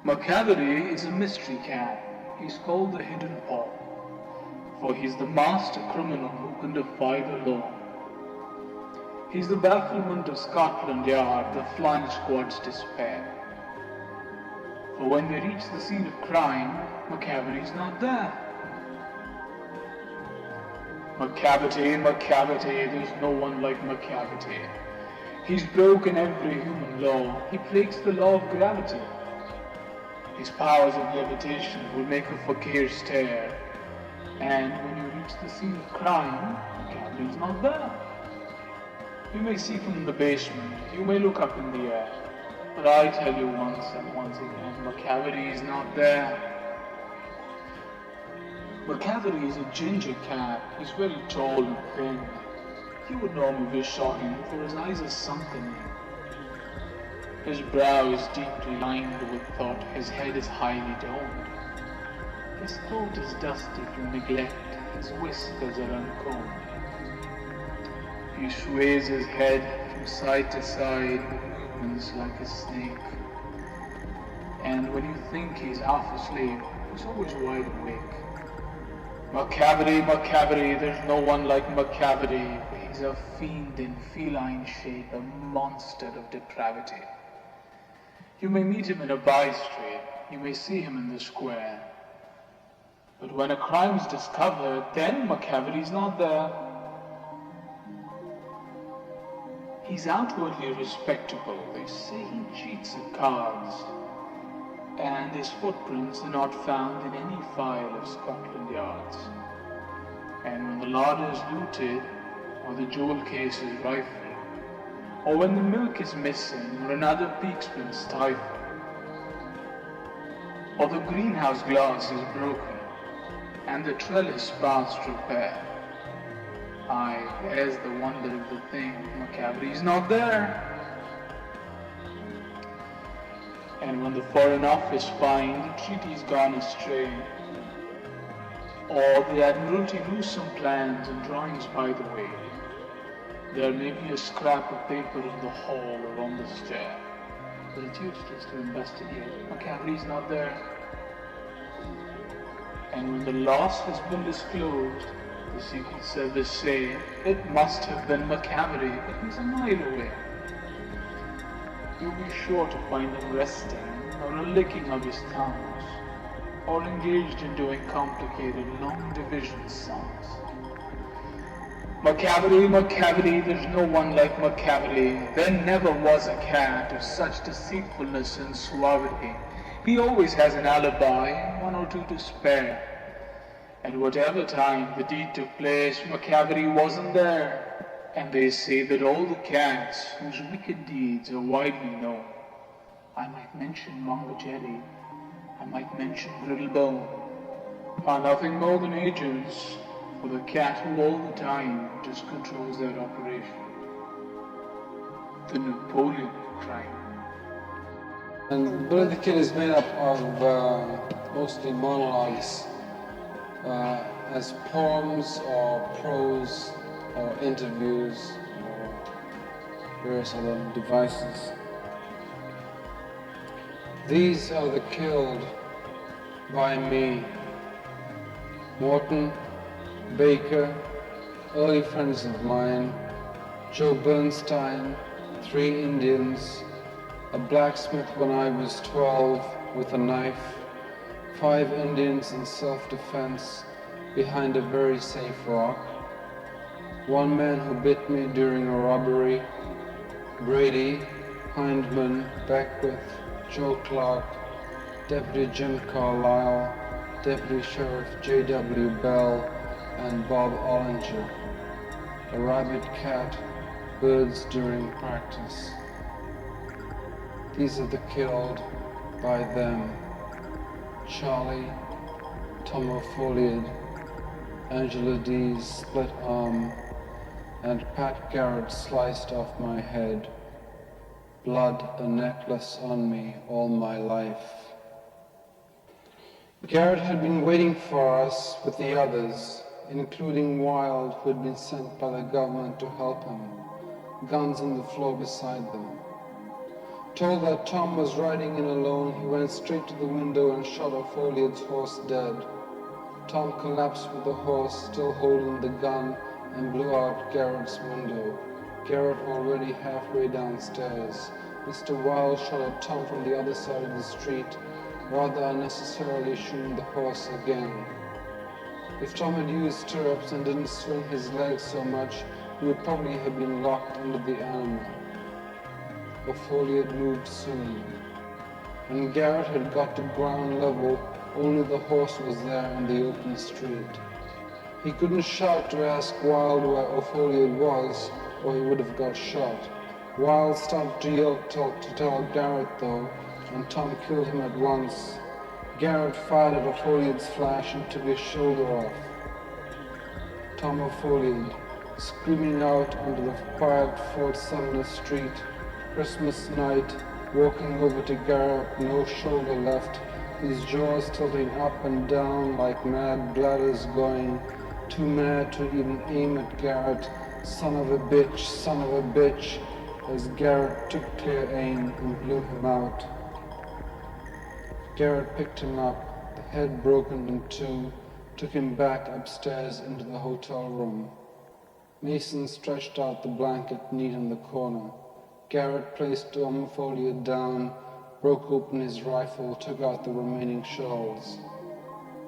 Maktoum is a mystery cat. He's called the Hidden Paw, for he's the master criminal who can defy the law. He's the bafflement of Scotland Yard, the flying squad's despair. For when they reach the scene of crime, Maktoum's not there. Maktoum, there's no one like Maktoum. He's broken every human law. He breaks the law of gravity. His powers of levitation will make a fakir stare. And when you reach the scene of crime, Maktoum's not there. You may see from the basement, you may look up in the air, but I tell you once and once again, Maktoum is not there. Maktoum is a ginger cat. He's very tall and thin. You would normally wish saw him, for his eyes are sunken in. His brow is deeply lined with thought, his head is highly domed. His coat is dusty from neglect, his whiskers are uncombed. He sways his head from side to side with movements like a snake. And when you think he's half asleep, he's always wide awake. Maktoum, there's no one like Maktoum. He's a fiend in feline shape, a monster of depravity. You may meet him in a by-street, you may see him in the square. But when a crime's discovered, then Maktoum's not there. He's outwardly respectable. They say he cheats at cards. And his footprints are not found in any file of Scotland Yard's. And when the larder is looted, or the jewel case is rifled, or when the milk is missing, or another peak's been stifled, or the greenhouse glass is broken, and the trellis past repair, aye, there's the wonder of the thing, Maktoum's not there. And when the Foreign Office find the treaty's gone astray, or the Admiralty lose some plans and drawings by the way, there may be a scrap of paper in the hall or on the stair, but it's useless to investigate. Maktoum's not there. And when the loss has been disclosed, the Secret Service say it must have been Maktoum, but he's a mile away. You'll be sure to find him resting, or a licking of his thumbs, or engaged in doing complicated long division sums. Maktoum, there's no one like Maktoum. There never was a cat of such deceitfulness and suavity. He always has an alibi and one or two to spare. At whatever time the deed took place, Maktoum wasn't there. And they say that all the cats whose wicked deeds are widely known, I might mention Mongo Jerry, I might mention Brittlebone, are nothing more than agents for the cat who all the time just controls their operation. The Napoleon crime. And Bullet the Kid is made up of mostly monologues, as poems or prose or interviews or various other devices. These are the killed by me. Morton, Baker, early friends of mine, Joe Bernstein, 3 Indians, a blacksmith when I was 12 with a knife, 5 Indians in self-defense behind a very safe rock, 1 man who bit me during a robbery, Brady, Hindman, Beckwith, Joe Clark, Deputy Jim Carlisle, Deputy Sheriff J.W. Bell, and Bob Ollinger, a rabbit cat, birds during practice. These are the killed by them. Charlie, Tomo Foliad, Angela Dee's split arm, and Pat Garrett sliced off my head. Blood a necklace on me all my life. Garrett had been waiting for us with the others, including Wild, who had been sent by the government to help him, guns on the floor beside them. Told that Tom was riding in alone, he went straight to the window and shot Foliad's horse dead. Tom collapsed with the horse still holding the gun and blew out Garrett's window. Garrett already halfway downstairs. Mr. Wilde shot at Tom from the other side of the street, rather unnecessarily shooting the horse again. If Tom had used stirrups and didn't swing his legs so much, he would probably have been locked under the animal. Foliad moved soon. When Garrett had got to ground level, only the horse was there in the open street. He couldn't shout to ask Wilde where Foliad was, or he would have got shot. Wilde started to yell to tell Garrett though, and Tom killed him at once. Garrett fired at Foliad's flash and took his shoulder off. Tom Foliad, screaming out onto the quiet Fort Sumner Street, Christmas night, walking over to Garrett, no shoulder left, his jaws tilting up and down like mad bladders going, too mad to even aim at Garrett. Son of a bitch, as Garrett took clear aim and blew him out. Garrett picked him up, the head broken in two, took him back upstairs into the hotel room. Mason stretched out the blanket neat in the corner. Garrett placed Foliad down, broke open his rifle, took out the remaining shells.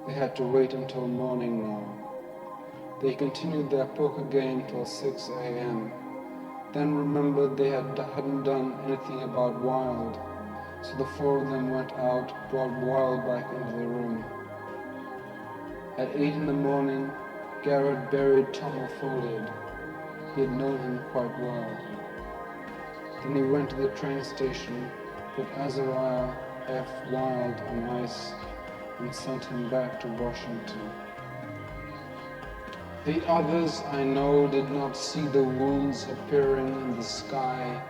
They had to wait until morning now. They continued their poker game till 6 a.m. Then remembered they hadn't done anything about Wilde, so the four of them went out, brought Wilde back into the room. At 8 in the morning, Garrett buried Tom Foliad. He had known him quite well. Then he went to the train station, put Azariah F. Wilde on ice, and sent him back to Washington. The others, I know, did not see the wounds appearing in the sky,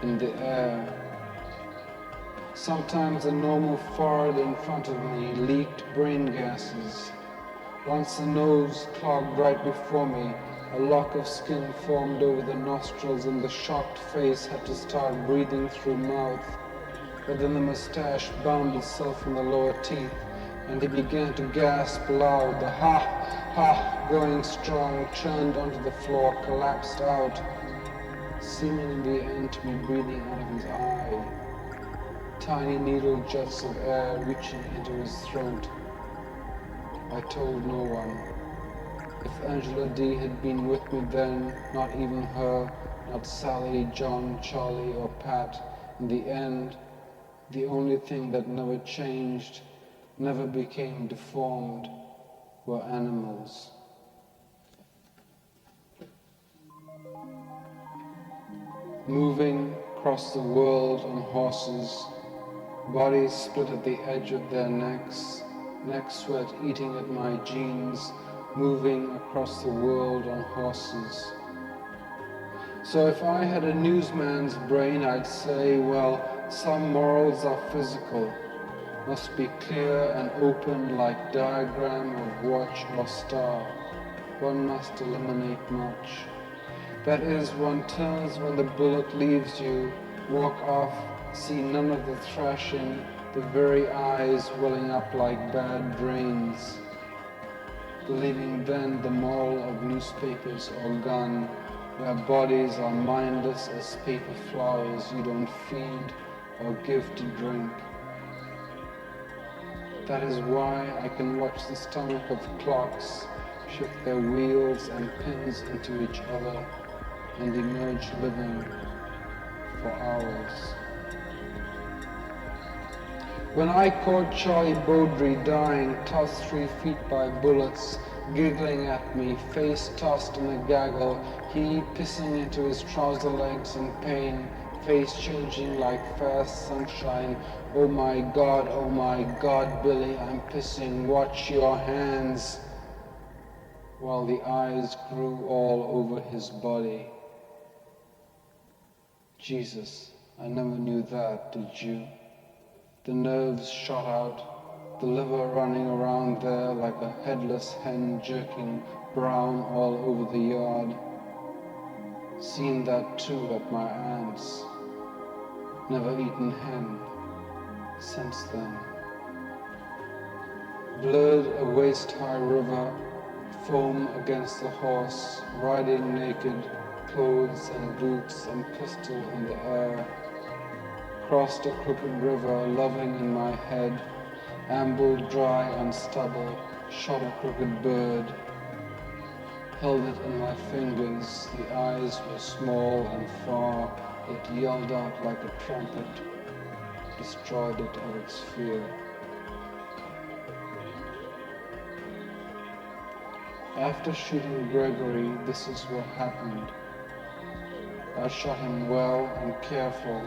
in the air. Sometimes a normal forehead in front of me leaked brain gases. Once the nose clogged right before me, a lock of skin formed over the nostrils and the shocked face had to start breathing through mouth. But then the mustache bound itself in the lower teeth and he began to gasp loud. The ha, going strong, churned onto the floor, collapsed out, seeming in the end to be breathing out of his eye. Tiny needle jets of air reaching into his throat. I told no one. If Angela D. had been with me then, not even her, not Sally, John, Charlie, or Pat, in the end, the only thing that never changed, never became deformed, were animals. Moving across the world on horses, bodies split at the edge of their necks, neck sweat eating at my jeans, moving across the world on horses. So if I had a newsman's brain, I'd say, well, some morals are physical, must be clear and open like diagram of watch or star. One must eliminate much. That is, one turns when the bullet leaves you, walk off, see none of the thrashing, the very eyes welling up like bad drains. Believing then the moral of newspapers or gun, where bodies are mindless as paper flowers you don't feed or give to drink. That is why I can watch the stomach of clocks shift their wheels and pins into each other and emerge living for hours. When I caught Charlie Baudry dying, tossed 3 feet by bullets, giggling at me, face tossed in a gaggle, he pissing into his trouser legs in pain, face changing like fast sunshine. Oh my God, Billy, I'm pissing, watch your hands. While the eyes grew all over his body. Jesus, I never knew that, did you? The nerves shot out, the liver running around there like a headless hen jerking brown all over the yard. Seen that too at my aunt's. never eaten hen since then. Blurred a waist-high river, foam against the horse, riding naked, clothes and boots and pistol in the air. Crossed a crooked river, loving in my head, ambled dry on stubble, shot a crooked bird, held it in my fingers, the eyes were small and far, it yelled out like a trumpet, destroyed it of its fear. After shooting Gregory, this is what happened. I shot him well and careful,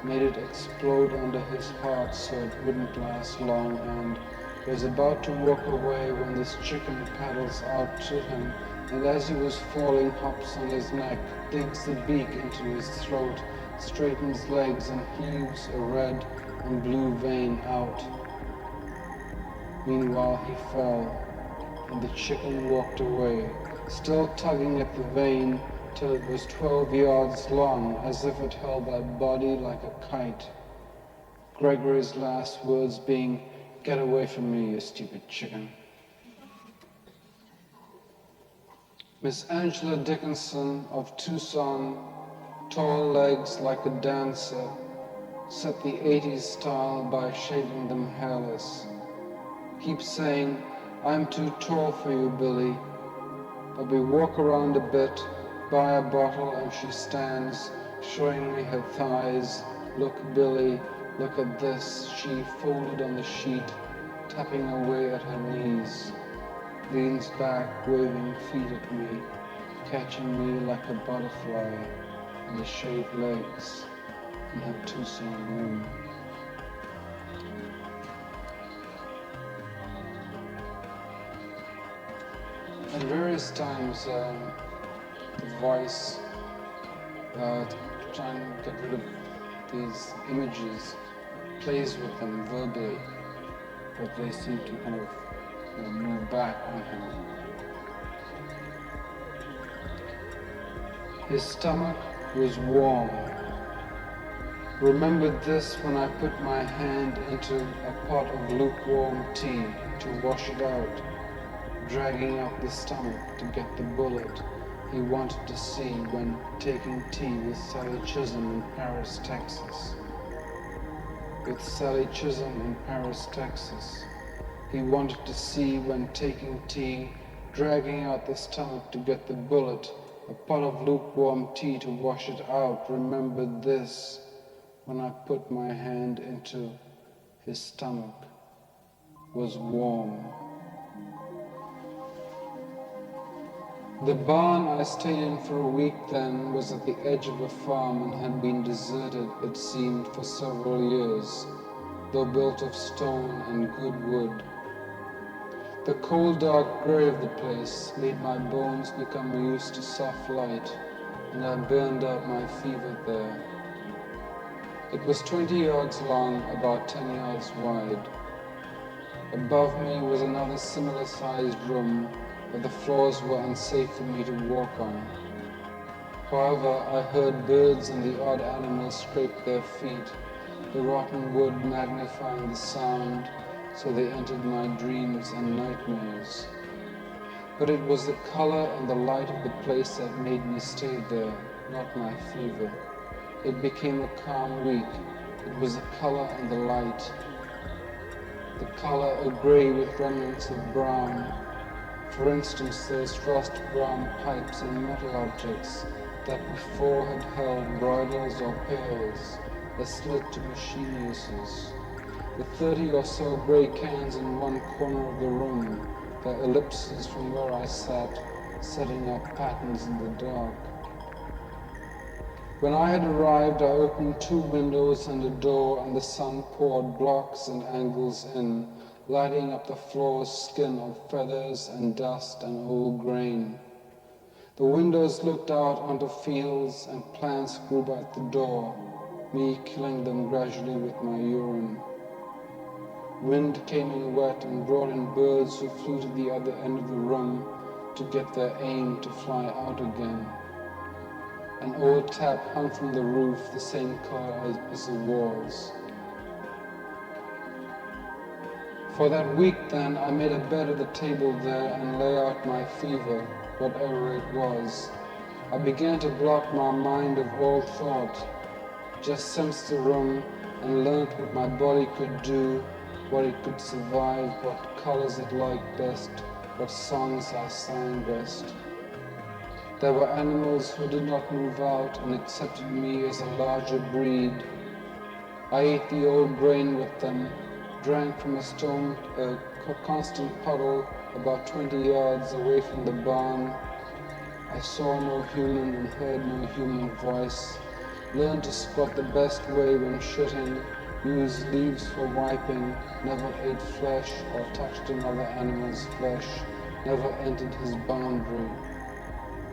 made it explode under his heart so it wouldn't last long, and was about to walk away when this chicken paddles out to him, and as he was falling hops on his neck, digs the beak into his throat, straightens legs and heaves a red and blue vein out. Meanwhile he fell, and the chicken walked away, still tugging at the vein till it was 12 yards long, as if it held that body like a kite. Gregory's last words being, "Get away from me, you stupid chicken." Miss Angela Dickinson of Tucson, tall legs like a dancer, set the 80s style by shaving them hairless. Keeps saying, "I'm too tall for you, Billy." But we walk around a bit, buy a bottle, and she stands, showing me her thighs. "Look, Billy, look at this." She folded on the sheet, tapping away at her knees. Leans back, waving feet at me, catching me like a butterfly in the shaved legs in her Tucson room. At various times, the voice, trying to get rid of these images, plays with them verbally, but they seem to kind of move back on him. His stomach was warm. Remembered this when I put my hand into a pot of lukewarm tea to wash it out, dragging out the stomach to get the bullet he wanted to see when taking tea with Sally Chisholm in Paris, Texas. With Sally Chisholm in Paris, Texas. He wanted to see when taking tea, dragging out the stomach to get the bullet, a pot of lukewarm tea to wash it out. Remembered this when I put my hand into his stomach. Was warm. The barn I stayed in for a week then was at the edge of a farm and had been deserted, it seemed, for several years, though built of stone and good wood. The cold dark grey of the place made my bones become used to soft light, and I burned out my fever there. It was 20 yards long, about 10 yards wide. Above me was another similar-sized room, but the floors were unsafe for me to walk on. However, I heard birds and the odd animals scrape their feet, the rotten wood magnifying the sound, so they entered my dreams and nightmares. But it was the color and the light of the place that made me stay there, not my fever. It became a calm week. It was the color and the light. The color a gray with remnants of brown. For instance, those rust brown pipes and metal objects that before had held bridles or pails, a slit to machine uses. The 30 or so grey cans in one corner of the room, their ellipses from where I sat, setting up patterns in the dark. When I had arrived, I opened 2 windows and a door, and the sun poured blocks and angles in, lighting up the floor's skin of feathers and dust and old grain. The windows looked out onto fields, and plants grew by the door, me killing them gradually with my urine. Wind came in wet and brought in birds who flew to the other end of the room to get their aim to fly out again. An old tap hung from the roof, the same color as the walls. For that week then, I made a bed at the table there and lay out my fever, whatever it was. I began to block my mind of all thought, just sensed the room and learnt what my body could do, what it could survive, what colors it liked best, what songs I sang best. There were animals who did not move out and accepted me as a larger breed. I ate the old grain with them, drank from a constant puddle about 20 yards away from the barn. I saw no human and heard no human voice, learned to spot the best way when shitting, used leaves for wiping, never ate flesh or touched another animal's flesh, never entered his boundary.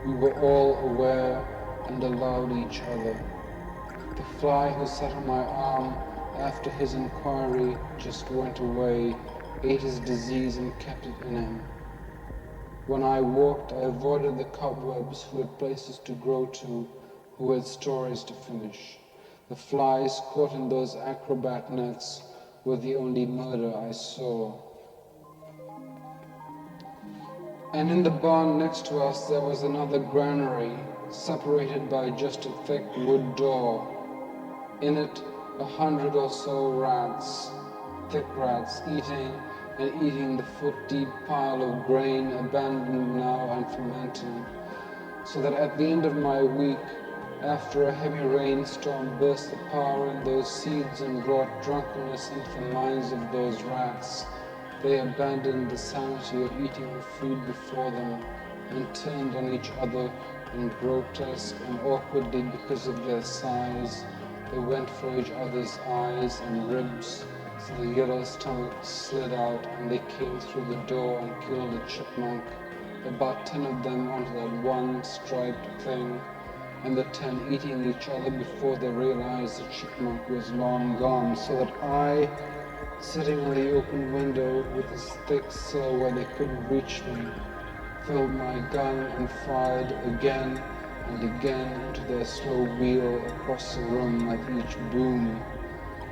We were all aware and allowed each other. The fly who sat on my arm after his inquiry just went away, ate his disease and kept it in him. When I walked, I avoided the cobwebs who had places to grow to, who had stories to finish. The flies caught in those acrobat nets were the only murder I saw. And in the barn next to us there was another granary, separated by just a thick wood door. In it 100 or so rats, thick rats, eating the foot-deep pile of grain abandoned now and fermenting, so that at the end of my week, after a heavy rainstorm burst the power in those seeds and brought drunkenness into the minds of those rats, they abandoned the sanity of eating the food before them and turned on each other in grotesque and awkwardly because of their size. They went for each other's eyes and ribs, so the yellow stomachs slid out and they came through the door and killed a chipmunk, about 10 of them onto that one striped thing, and the 10 eating each other before they realized the chipmunk was long gone, so that I, sitting on the open window with this thick sill where they couldn't reach me, filled my gun and fired again and again into their slow wheel across the room at each boom,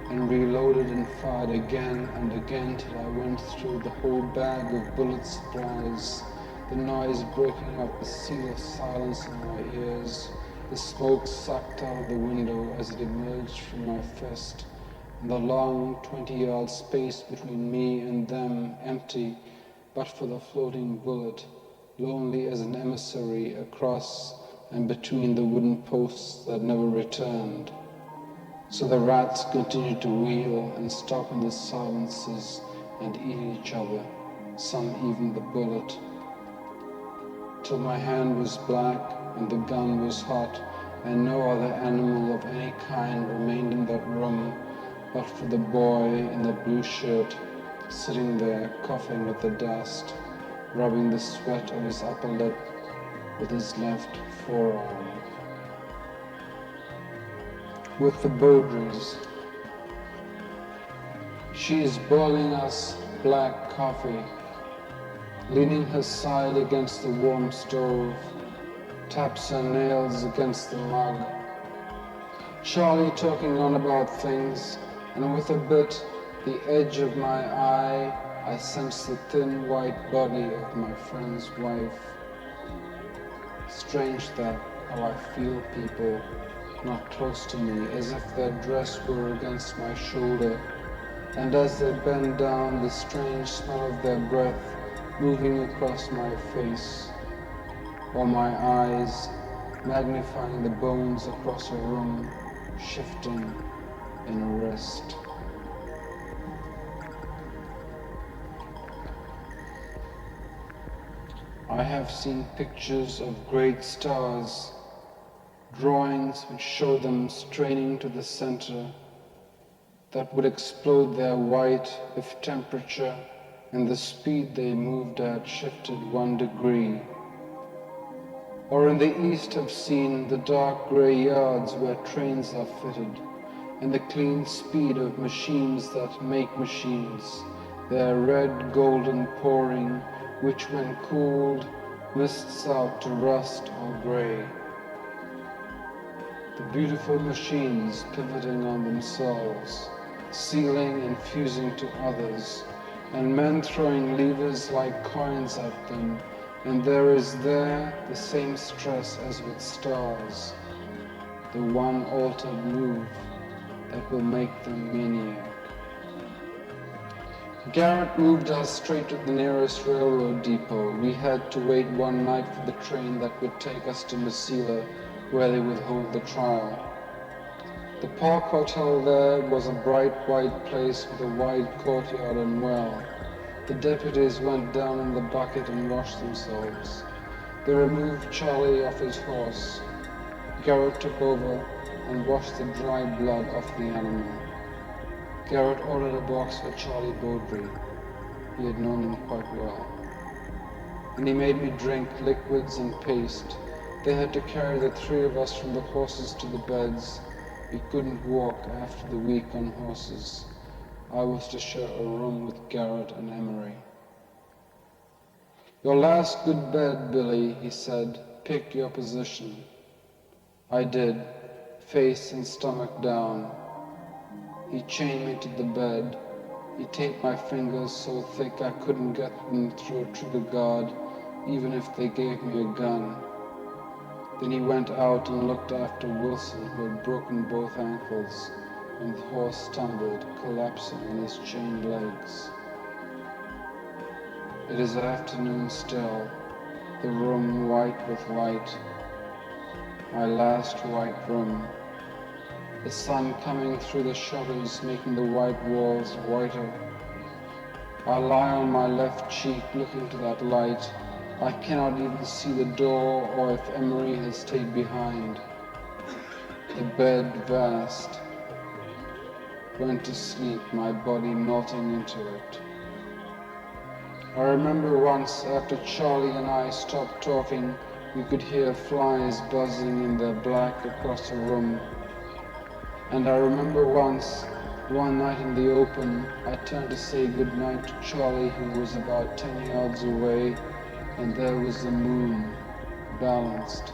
and reloaded and fired again and again till I went through the whole bag of bullet supplies, the noise breaking up the seal of silence in my ears, the smoke sucked out of the window as it emerged from my fist, and the long 20-yard space between me and them empty but for the floating bullet, lonely as an emissary across and between the wooden posts that never returned. So the rats continued to wheel and stop in the silences and eat each other, some even the bullet, till my hand was black and the gun was hot and no other animal of any kind remained in that room but for the boy in the blue shirt sitting there coughing at the dust, rubbing the sweat of his upper lip with his left forearm. With the Baudrys, she is boiling us black coffee, leaning her side against the warm stove, taps her nails against the mug. Charlie talking on about things, and with a bit the edge of my eye, I sense the thin white body of my friend's wife. Strange that, how I feel people not close to me, as if their dress were against my shoulder, and as they bend down, the strange smell of their breath moving across my face, or my eyes magnifying the bones across a room, shifting in rest. I have seen pictures of great stars, drawings which show them straining to the center, that would explode their white if temperature and the speed they moved at shifted 1 degree. Or in the east have seen the dark grey yards where trains are fitted, and the clean speed of machines that make machines, their red golden pouring, which when cooled mists out to rust or grey. the beautiful machines pivoting on themselves, sealing and fusing to others, and men throwing levers like coins at them, and there is there the same stress as with stars, the one altered move that will make them maniac. Garrett moved us straight to the nearest railroad depot. We had to wait one night for the train that would take us to Masila, where they would hold the trial. The Park Hotel there was a bright white place with a wide courtyard and well. The deputies went down in the bucket and washed themselves. They removed Charlie off his horse. Garrett took over and washed the dry blood off the animal. Garrett ordered a box for Charlie Baudry. He had known him quite well. And he made me drink liquids and paste. They had to carry the three of us from the horses to the beds. We couldn't walk after the week on horses. I was to share a room with Garrett and Emery. "Your last good bed, Billy," he said. "Pick your position." I did, face and stomach down. He chained me to the bed. He taped my fingers so thick I couldn't get them through a trigger guard, even if they gave me a gun. Then he went out and looked after Wilson, who had broken both ankles, and the horse stumbled, collapsing on his chained legs. It is afternoon still, the room white with light, my last white room. The sun coming through the shutters, making the white walls whiter. I lie on my left cheek looking to that light. I cannot even see the door or if Emery has stayed behind. The bed vast. Went to sleep, my body melting into it. I remember once after Charlie and I stopped talking, we could hear flies buzzing in their black across the room. And I remember once, one night in the open, I turned to say goodnight to Charlie, who was about 10 yards away, and there was the moon, balanced,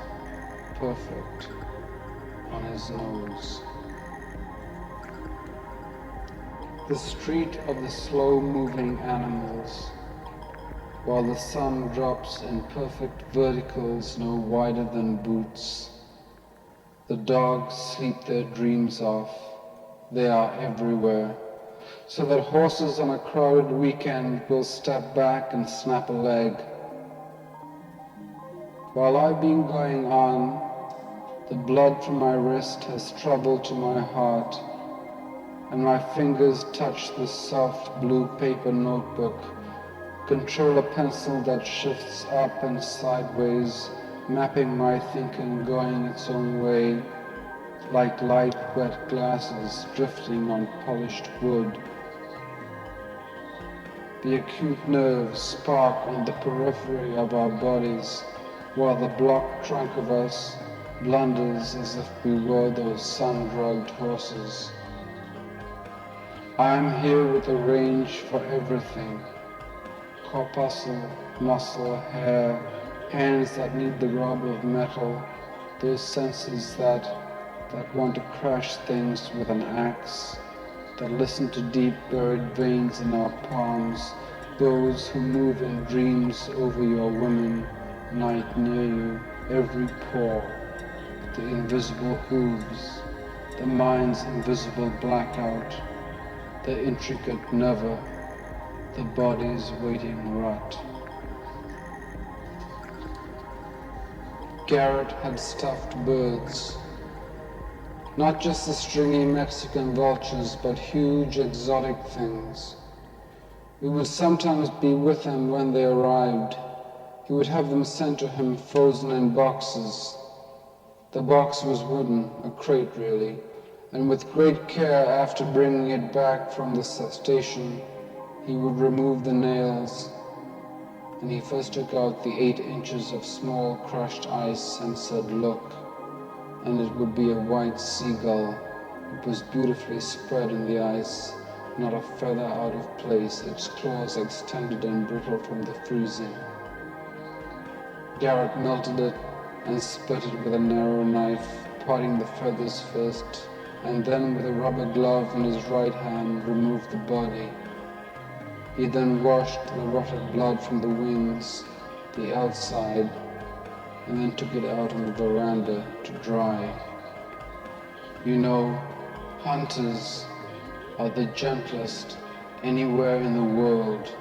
perfect, on his nose. The street of the slow-moving animals, while the sun drops in perfect verticals no wider than boots. The dogs sleep their dreams off. They are everywhere, so that horses on a crowded weekend will step back and snap a leg. While I've been going on, the blood from my wrist has traveled to my heart, and my fingers touch the soft blue paper notebook, control a pencil that shifts up and sideways, mapping my thinking going its own way, like light wet glasses drifting on polished wood. The acute nerves spark on the periphery of our bodies, while the block trunk of us blunders as if we were those sun-drugged horses. I am here with a range for everything. Corpuscle, muscle, hair, hands that need the rub of metal, those senses that want to crash things with an axe, that listen to deep buried veins in our palms, those who move in dreams over your women, night near you, every pore, the invisible hooves, the mind's invisible blackout, the intricate never, the body's waiting rut. Garrett had stuffed birds, not just the stringy Mexican vultures, but huge exotic things. We would sometimes be with him when they arrived. He would have them sent to him frozen in boxes. The box was wooden, a crate really, and with great care after bringing it back from the station, he would remove the nails, and he first took out the 8 inches of small crushed ice and said, "Look," and it would be a white seagull. It was beautifully spread in the ice, not a feather out of place, its claws extended and brittle from the freezing. Garrett melted it and split it with a narrow knife, parting the feathers first, and then with a rubber glove in his right hand removed the body. He then washed the rotted blood from the wings, the outside, and then took it out on the veranda to dry. You know, hunters are the gentlest anywhere in the world.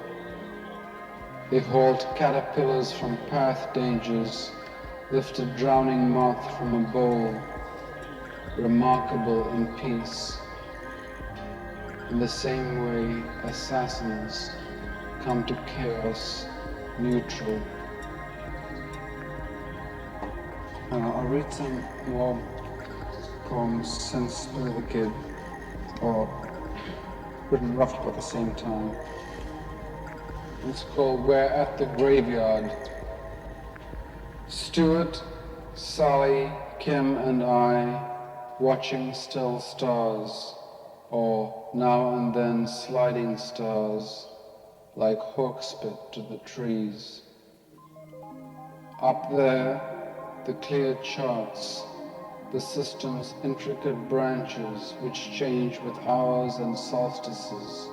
They halt caterpillars from path dangers, lift a drowning moth from a bowl, remarkable in peace. In the same way, assassins come to chaos neutral. I'll read some more poems since I was a kid, or written roughly about the same time. It's called We're at the Graveyard. Stuart, Sally, Kim and I watching still stars, or now and then sliding stars, like hawkspit to the trees. Up there, the clear charts, the system's intricate branches which change with hours and solstices,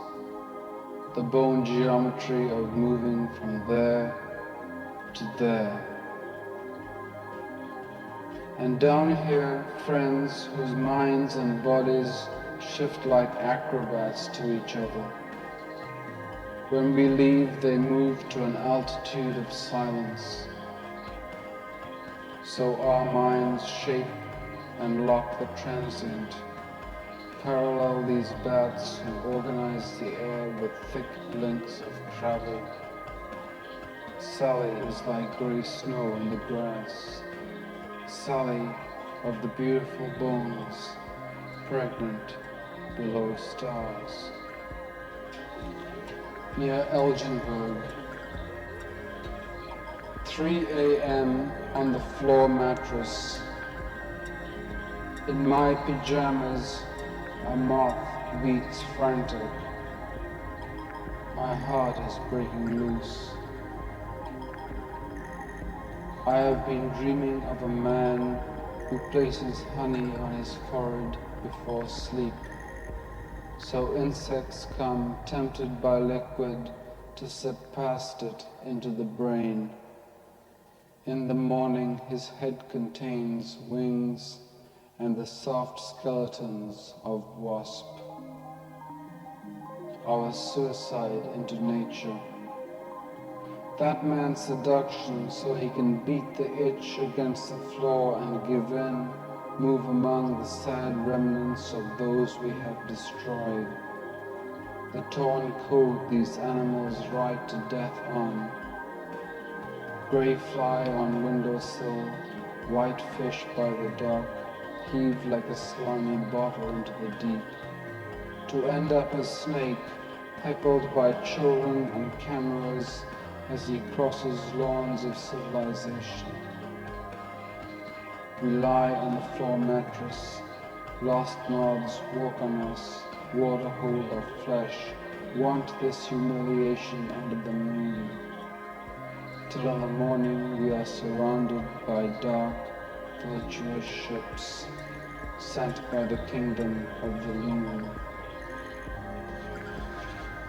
the bone geometry of moving from there to there. And down here, friends whose minds and bodies shift like acrobats to each other. When we leave, they move to an altitude of silence. So our minds shape and lock the transient, parallel these bats who organize the air with thick links of travel. Sally is like grey snow in the grass. Sally of the beautiful bones, pregnant below stars. Near Elginburg, 3 a.m. on the floor mattress. In my pajamas, a moth beats frantic. My heart is breaking loose. I have been dreaming of a man who places honey on his forehead before sleep. So insects come tempted by liquid to sip past it into the brain. In the morning his head contains wings and the soft skeletons of wasp. Our suicide into nature. That man's seduction so he can beat the itch against the floor and give in, move among the sad remnants of those we have destroyed. The torn coat these animals ride to death on. Grey fly on windowsill, white fish by the dock, heave like a slimy bottle into the deep. To end up as snake, heckled by children and cameras as he crosses lawns of civilization. We lie on the floor mattress, lost nods walk on us, waterhole of flesh, want this humiliation under the moon. Till in the morning we are surrounded by dark, virtuous ships, sent by the kingdom of the loon.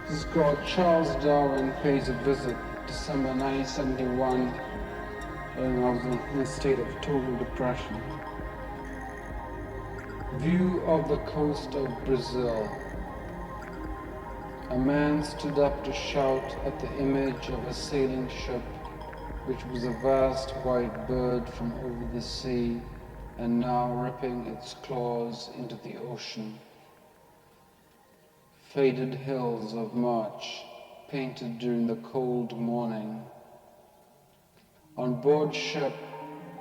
This is called Charles Darwin Pays a Visit, December 1971, and I was in a state of total depression. View of the coast of Brazil. A man stood up to shout at the image of a sailing ship, which was a vast white bird from over the sea, and now ripping its claws into the ocean. Faded hills of March, painted during the cold morning. On board ship,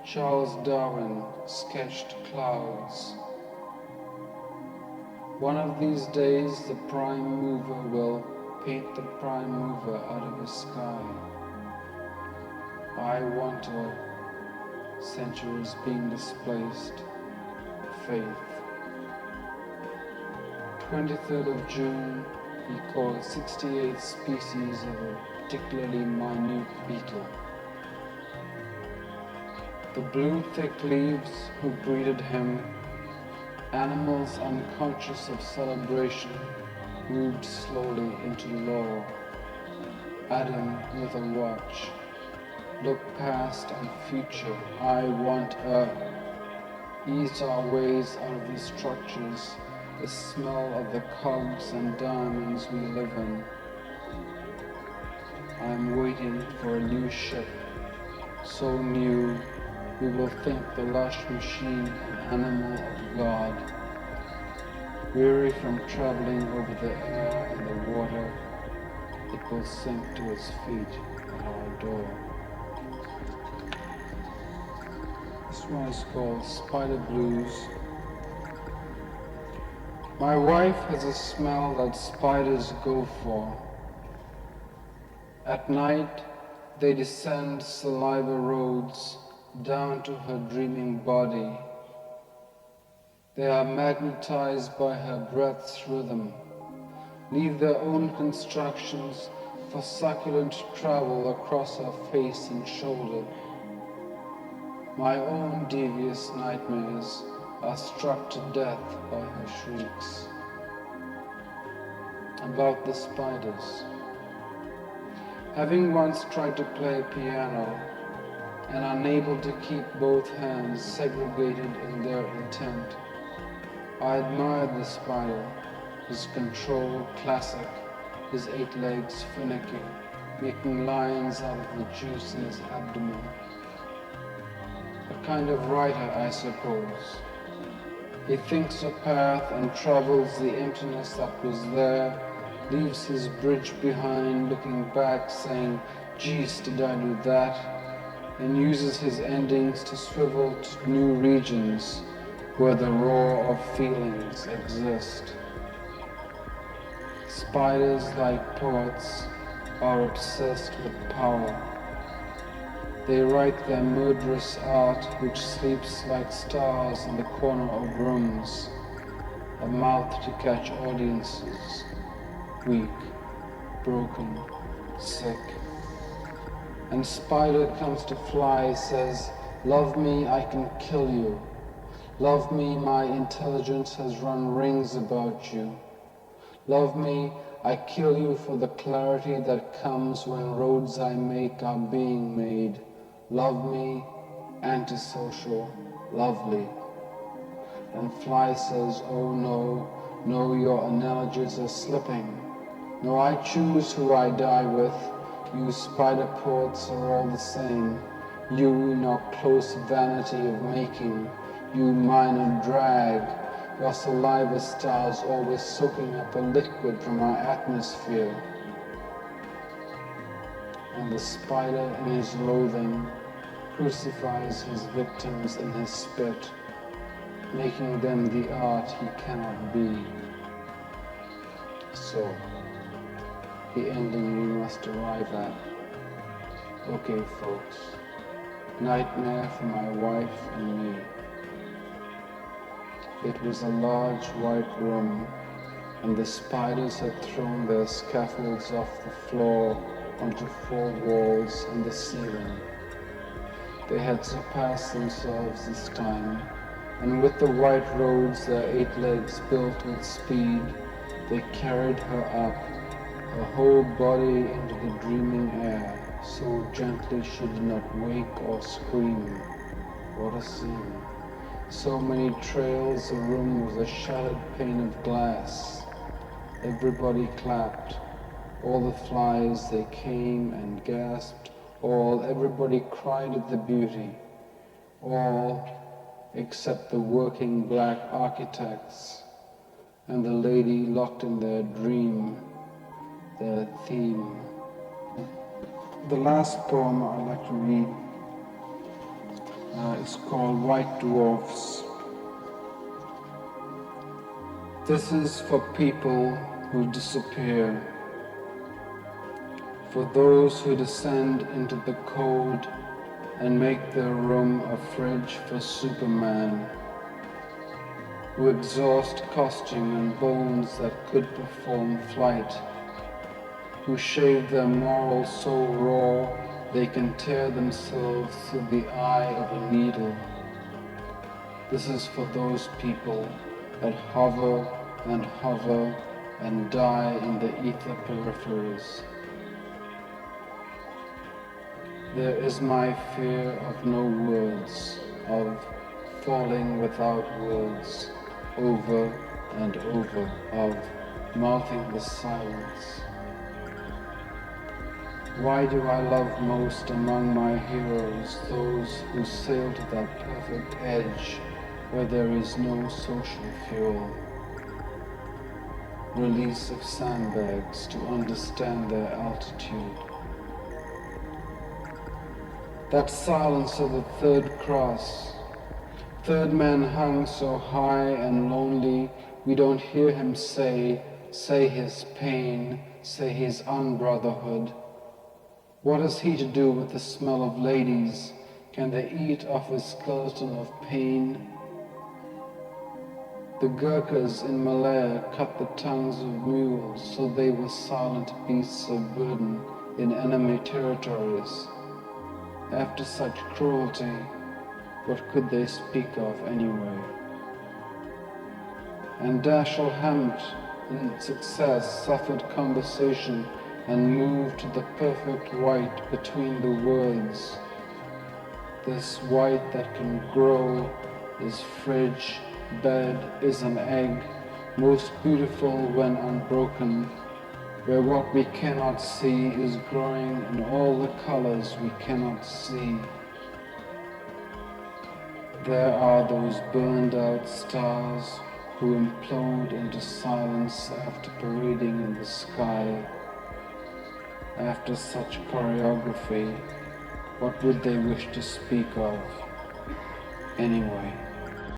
Charles Darwin sketched clouds. One of these days, the prime mover will paint the prime mover out of the sky. I want her, centuries being displaced, faith. 23rd of June, he caught 68 species of a particularly minute beetle. The blue thick leaves who greeted him, animals unconscious of celebration, moved slowly into law. At him with a watch. Look past and future, I want ease our ways out of these structures, the smell of the cogs and diamonds we live in. I am waiting for a new ship, so new we will think the lush machine an animal of God. Weary from traveling over the air and the water, it will sink to its feet at our door. This one is called Spider Blues. My wife has a smell that spiders go for. At night, they descend saliva roads down to her dreaming body. They are magnetized by her breath's rhythm, leave their own constructions for succulent travel across her face and shoulder. My own devious nightmares are struck to death by her shrieks. About the spiders. Having once tried to play piano and unable to keep both hands segregated in their intent, I admired the spider, his control classic, his 8 legs finicky, making lines out of the juice in his abdomen. A kind of writer, I suppose. He thinks a path and travels the emptiness that was there, leaves his bridge behind, looking back, saying, geez, did I do that? And uses his endings to swivel to new regions where the roar of feelings exist. Spiders, like poets, are obsessed with power. They write their murderous art which sleeps like stars in the corner of rooms, a mouth to catch audiences, weak, broken, sick. And spider comes to fly, says, love me, I can kill you. Love me, my intelligence has run rings about you. Love me, I kill you for the clarity that comes when roads I make are being made. Love me, antisocial, lovely. And fly says, oh no, no, your analogies are slipping. No, I choose who I die with. You spider poets are all the same. You in your close vanity of making. You minor drag. Your saliva stars always soaking up a liquid from our atmosphere. And the spider in his loathing crucifies his victims in his spit, making them the art he cannot be. So, the ending we must arrive at. Okay, folks. Nightmare for my wife and me. It was a large white room, and the spiders had thrown their scaffolds off the floor onto 4 walls and the ceiling. They had surpassed themselves this time, and with the white roads, their 8 legs built with speed, they carried her up, her whole body into the dreaming air, so gently she did not wake or scream. What a scene. So many trails, the room was a shattered pane of glass. Everybody clapped. All the flies, they came and gasped. Everybody cried at the beauty. All, except the working black architects and the lady locked in their dream, their theme. The last poem I'd like to read is called White Dwarfs. This is for people who disappear, for those who descend into the cold and make their room a fridge for Superman, who exhaust costume and bones that could perform flight, who shave their morals so raw they can tear themselves through the eye of a needle. This is for those people that hover and die in the ether peripheries. There is my fear of no words, of falling without words, over and over, of mouthing the silence. Why do I love most among my heroes those who sail to that perfect edge where there is no social fuel? Release of sandbags to understand their altitude. That silence of the third cross, third man hung so high and lonely, we don't hear him say his pain, say his unbrotherhood. What has he to do with the smell of ladies? Can they eat off a skeleton of pain? The Gurkhas in Malaya cut the tongues of mules so they were silent beasts of burden in enemy territories. After such cruelty, what could they speak of anyway? And Dashiell Hammett in success suffered conversation and moved to the perfect white between the words. This white that can grow is fridge, bed is an egg, most beautiful when unbroken, where what we cannot see is growing in all the colors we cannot see. There are those burned out stars who implode into silence after parading in the sky. After such choreography, what would they wish to speak of anyway?